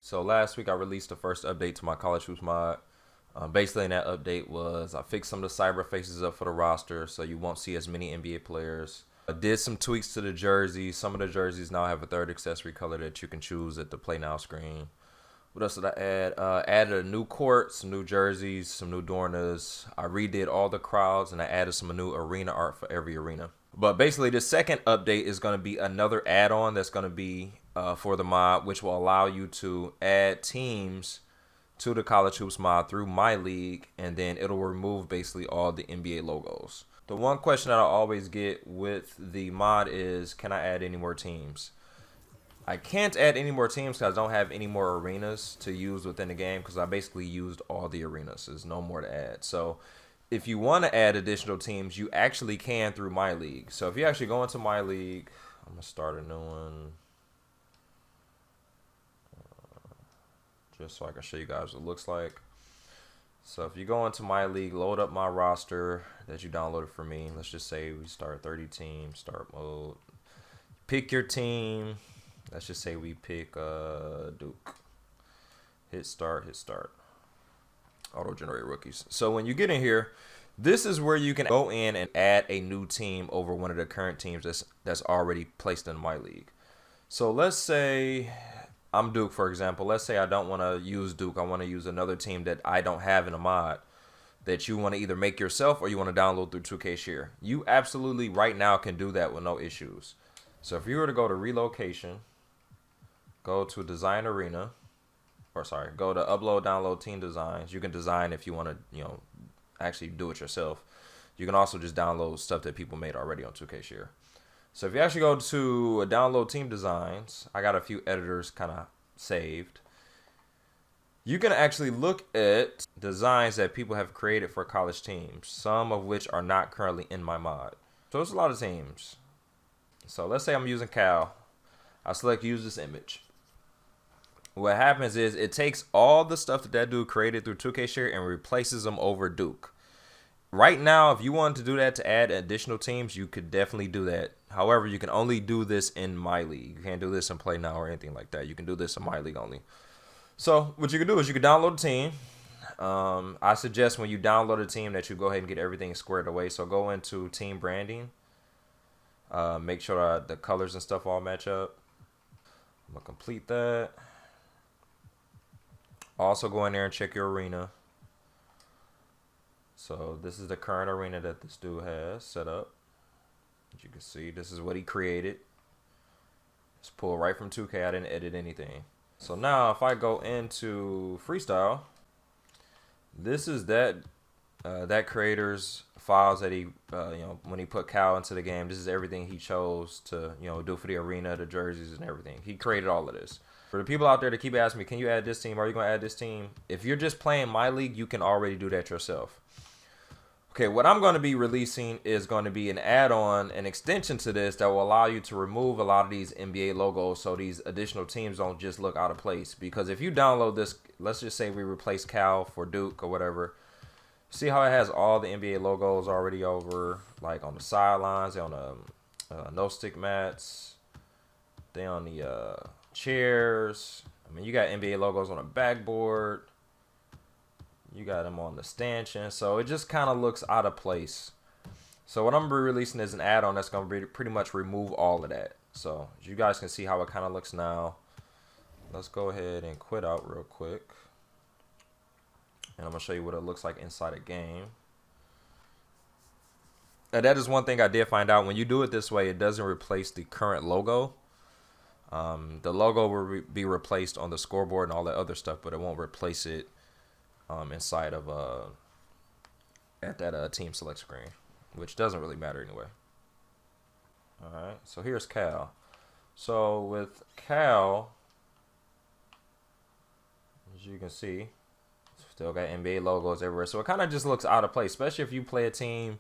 So last week I released the first update to my college hoops mod. Basically, in that update was I fixed some of the cyber faces up for the roster, so you won't see as many NBA players. I did some tweaks to the jerseys. Some of the jerseys now have a third accessory color that you can choose at the Play Now screen. What else did I add? Added a new court, some new jerseys, some new Dornas. I redid all the crowds, and I added some new arena art for every arena. But basically, the second update is going to be another add-on that's going to be for the mod, which will allow you to add teams to the College Hoops mod through MyLeague, and then it'll remove basically all the NBA logos. The one question that I always get with the mod is, can I add any more teams? I can't add any more teams because I don't have any more arenas to use within the game because I basically used all the arenas. There's no more to add. So if you want to add additional teams, you actually can through MyLeague. So if you actually go into MyLeague, I'm going to start a new one. Just so I can show you guys what it looks like. So if you go into MyLeague, load up my roster that you downloaded for me. Let's just say we start 30 teams, start mode. Pick your team. Let's just say we pick Duke. Hit start, hit start. Auto-generate rookies. So when you get in here, this is where you can go in and add a new team over one of the current teams that's already placed in MyLeague. So let's say I'm Duke, for example. Let's say I don't want to use Duke. I want to use another team that I don't have in a mod that you want to either make yourself or you want to download through 2K Share. You absolutely right now can do that with no issues. So if you were to go to relocation, go to design arena, or sorry, go to upload, download team designs. You can design if you want to, actually do it yourself. You can also just download stuff that people made already on 2K Share. So if you actually go to download team designs, I got a few editors kind of saved. You can actually look at designs that people have created for college teams, some of which are not currently in my mod. So there's a lot of teams. So let's say I'm using Cal. I select use this image. What happens is it takes all the stuff that dude created through 2K Share and replaces them over Duke. Right now, if you wanted to do that to add additional teams, you could definitely do that. However, you can only do this in MyLeague. You can't do this in Play Now or anything like that. You can do this in MyLeague only. So what you can do is you can download a team. I suggest when you download a team that you go ahead and get everything squared away. So go into team branding. Make sure the colors and stuff all match up. I'm going to complete that. Also go in there and check your arena. So this is the current arena that this dude has set up. As you can see, this is what he created. It's pulled right from 2K. I didn't edit anything. So now if I go into freestyle, this is that creator's files that he when he put Cal into the game. This is everything he chose to do for the arena, the jerseys and everything. He created all of this. For the people out there that keep asking me, can you add this team? Are you going to add this team? If you're just playing MyLeague, you can already do that yourself. Okay, what I'm going to be releasing is going to be an add-on, an extension to this that will allow you to remove a lot of these NBA logos so these additional teams don't just look out of place. Because if you download this, let's just say we replace Cal for Duke or whatever. See how it has all the NBA logos already over, like on the sidelines, on the no-stick mats, then on the chairs. I mean, you got NBA logos on the backboard. You got them on the stanchion. So it just kind of looks out of place. So what I'm going to be releasing is an add-on that's going to pretty much remove all of that. So as you guys can see how it kind of looks now. Let's go ahead and quit out real quick. And I'm going to show you what it looks like inside a game. And that is one thing I did find out. When you do it this way, it doesn't replace the current logo. The logo will be replaced on the scoreboard and all that other stuff, but it won't replace it inside of at that team select screen, which doesn't really matter anyway. All right, so here's Cal. So with Cal, as you can see, still got NBA logos everywhere. So it kind of just looks out of place, especially if you play a team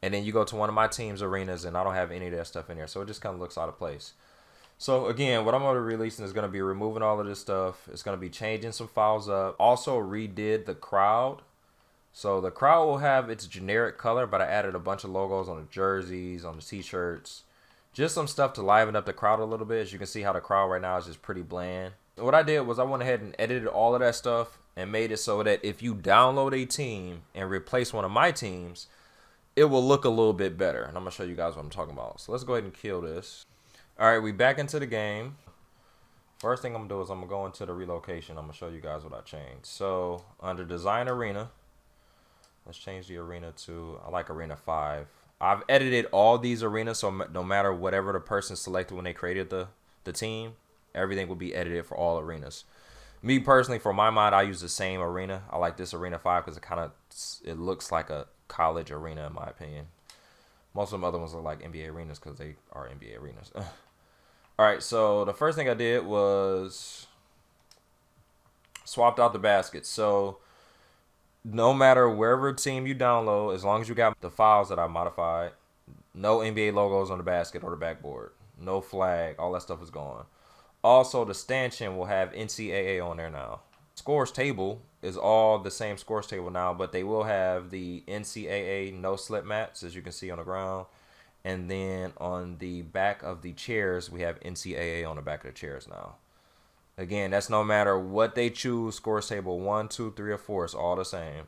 and then you go to one of my team's arenas and I don't have any of that stuff in there. So it just kind of looks out of place. So again, what I'm going to be releasing is going to be removing all of this stuff. It's going to be changing some files up. Also redid the crowd. So the crowd will have its generic color, but I added a bunch of logos on the jerseys, on the t-shirts. Just some stuff to liven up the crowd a little bit. As you can see how the crowd right now is just pretty bland. what I did was I went ahead and edited all of that stuff and made it so that if you download a team and replace one of my teams, it will look a little bit better. And I'm going to show you guys what I'm talking about. So let's go ahead and kill this. All right, we back into the game. First thing I'm going to do is I'm going to go into the relocation. I'm going to show you guys what I changed. So under Design Arena, let's change the arena to, I like Arena 5. I've edited all these arenas, so no matter whatever the person selected when they created the team, everything will be edited for all arenas. Me personally, for my mod, I use the same arena. I like this Arena 5 because it looks like a college arena in my opinion. Most of them other ones look like NBA arenas because they are NBA arenas. All right, so the first thing I did was swapped out the baskets. So no matter wherever team you download, as long as you got the files that I modified, no NBA logos on the basket or the backboard, no flag, all that stuff is gone. Also, the stanchion will have NCAA on there now. Scores table is all the same scores table now, but they will have the NCAA no slip mats, as you can see on the ground. And then on the back of the chairs, we have NCAA on the back of the chairs now. Again, that's no matter what they choose, scores table 1, 2, 3, or 4, it's all the same.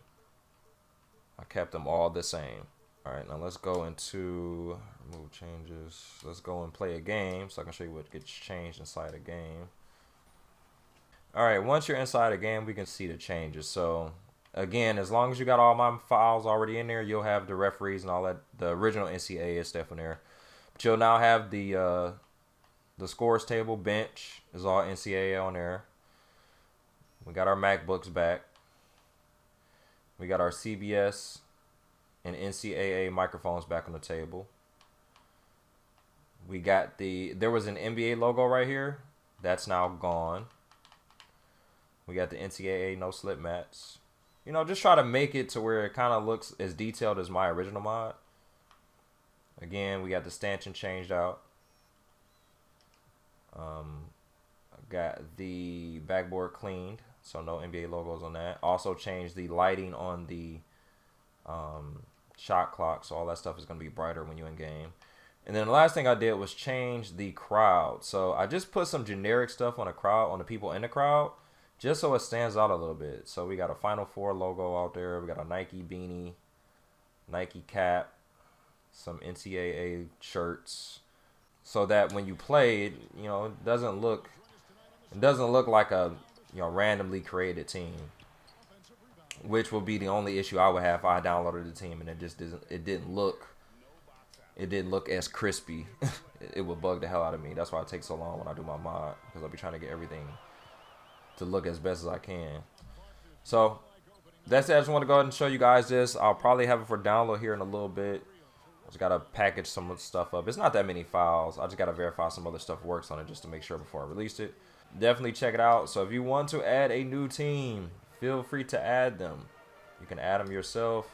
I kept them all the same. All right, now let's go into remove changes. Let's go and play a game so I can show you what gets changed inside a game. All right, once you're inside a game, we can see the changes. So again, as long as you got all my files already in there, you'll have the referees and all that. The original NCAA stuff in there. But you'll now have the scores table, bench is all NCAA on there. We got our MacBooks back. We got our CBS and NCAA microphones back on the table. We got there was an NBA logo right here. That's now gone. We got the NCAA no slip mats. You know, just try to make it to where it kind of looks as detailed as my original mod. Again, we got the stanchion changed out. I got the backboard cleaned, so no NBA logos on that. Also changed the lighting on the shot clock, so all that stuff is going to be brighter when you're in game. And then the last thing I did was change the crowd. So I just put some generic stuff on the crowd, on the people in the crowd, just so it stands out a little bit. So we got a Final Four logo out there. We got a Nike beanie, Nike cap, some NCAA shirts, so that when you play it, you know, it doesn't look like a, you know, randomly created team, which will be the only issue I would have if I downloaded the team and it didn't look as crispy. It would bug the hell out of me. That's why it takes so long when I do my mod, because I'll be trying to get everything to look as best as I can. So that's it. I just want to go ahead and show you guys this. I'll probably have it for download here in a little bit. I just gotta package some of the stuff up. It's not that many files. I just gotta verify some other stuff works on it just to make sure before I release it. Definitely check it out. So if you want to add a new team, feel free to add them. You can add them yourself.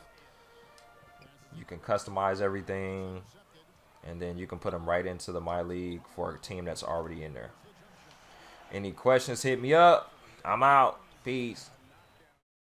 You can customize everything, and then you can put them right into the MyLeague for a team that's already in there. Any questions, hit me up. I'm out. Peace.